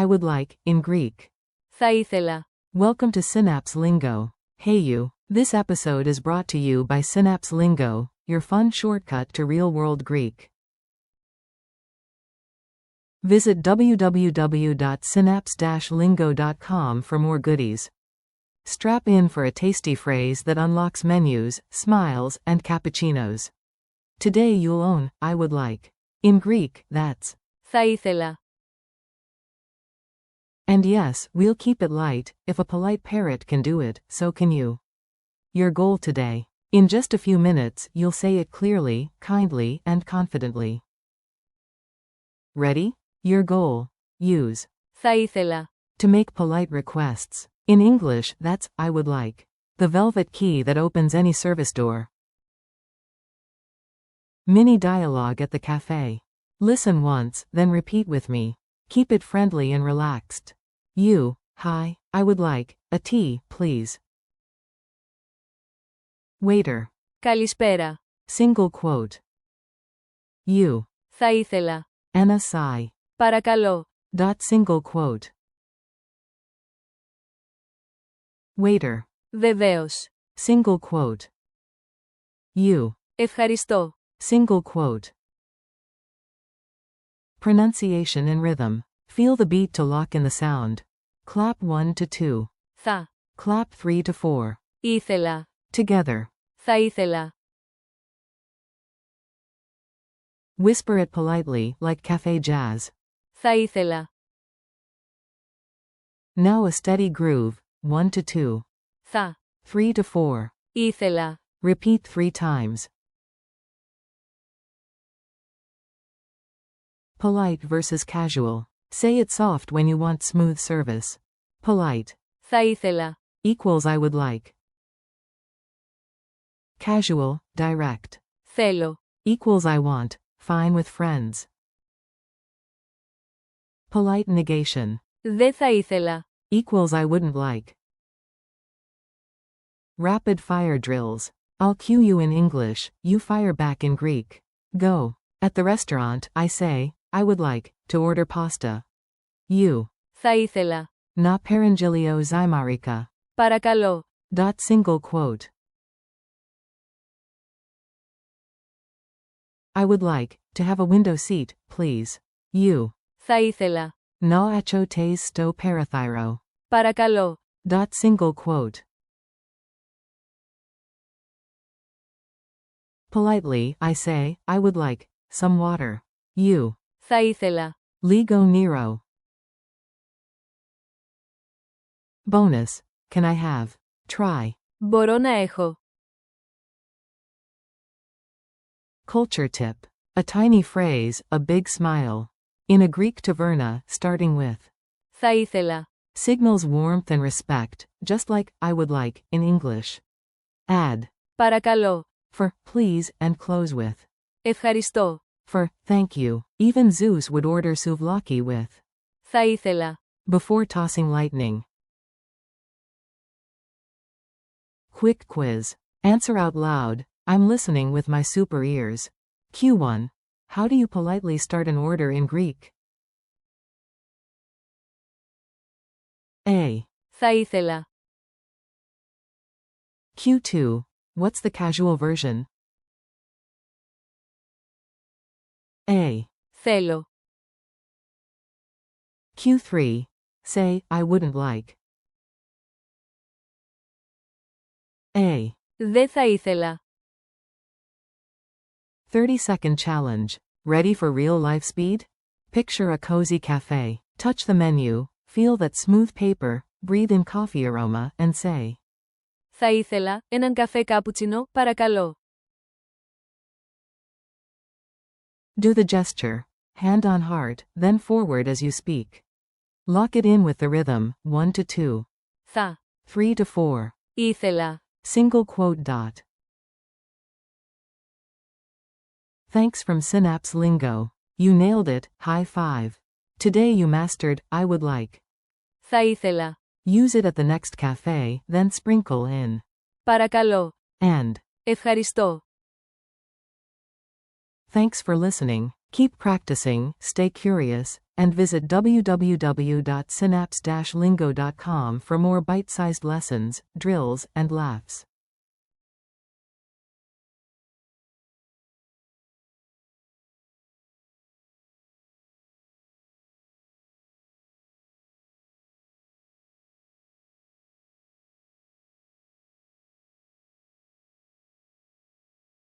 I would like, in Greek. Θα ήθελα. Welcome to Synapse Lingo. Hey you. This episode is brought to you by Synapse Lingo, your fun shortcut to real-world Greek. Visit www.synapse-lingo.com for more goodies. Strap in for a tasty phrase that unlocks menus, smiles, and cappuccinos. Today you'll own, I would like. In Greek, that's Θα ήθελα. And yes, we'll keep it light. If a polite parrot can do it, so can you. Your goal today. In just a few minutes, you'll say it clearly, kindly, and confidently. Ready? Your goal. Use Θα ήθελα. to make polite requests. In English, that's I would like. The velvet key that opens any service door. Mini dialogue at the cafe. Listen once, then repeat with me. Keep it friendly and relaxed. You, hi, I would like a tea, please. Waiter. Καλησπέρα. Single quote. You. Θα ήθελα. Ένα sigh. Παρακαλώ. Single quote. Waiter. Βεβαίως. Single quote. You. Ευχαριστώ. Single quote. Pronunciation and rhythm. Feel the beat to lock in the sound. Clap 1 to 2. Θα. Clap 3 to 4. Ήθελα. Together. Θα ήθελα. Whisper it politely, like cafe jazz. Θα ήθελα. Now a steady groove. 1 to 2. Θα. 3 to 4. Ήθελα. Repeat 3 times. Polite versus casual. Say it soft when you want smooth service. Polite. Θα ήθελα. Equals I would like. Casual, direct. Θέλω. Equals I want. Fine with friends. Polite negation. Δεν θα ήθελα. Equals I wouldn't like. Rapid fire drills. I'll cue you in English, you fire back in Greek. Go. At the restaurant, I say, I would like to order pasta. You. Θα ήθελα. Na parangilio zymarika. Παρακαλώ. Single quote. I would like to have a window seat, please. You. Θα ήθελα. Na achotes sto parathyro. Παρακαλώ. Single quote. Politely, I say, I would like some water. You. Θα ήθελα. Ligo Nero. Bonus. Can I have? Try. Μπορώ να έχω. Culture tip. A tiny phrase, a big smile. In a Greek taverna, starting with Θα ήθελα. signals warmth and respect, just like I would like in English. Add Παρακαλώ. for please and close with Ευχαριστώ. for thank you. Even Zeus would order souvlaki with Θα ήθελα. before tossing lightning. Quick quiz. Answer out loud. I'm listening with my super ears. Q1. How do you politely start an order in Greek? A. Θα ήθελα. Q2. What's the casual version? A. Θέλω. Q3. Say, I wouldn't like. A. Δεν θα ήθελα. 30-second challenge. Ready for real-life speed? Picture a cozy cafe. Touch the menu, feel that smooth paper, breathe in coffee aroma, and say, Θα ήθελα έναν καφέ κάπουτσινο, παρακαλώ. Do the gesture. Hand on heart, then forward as you speak. Lock it in with the rhythm, 1 to 2. Θα. 3 to 4. Ήθελα. Single quote. Thanks from Synapse Lingo. You nailed it, high five. Today you mastered, I would like. Θα ήθελα. Use it at the next cafe, then sprinkle in. Παρακαλώ. And. Ευχαριστώ. Thanks for listening. Keep practicing, stay curious, and visit www.synapse-lingo.com for more bite-sized lessons, drills, and laughs.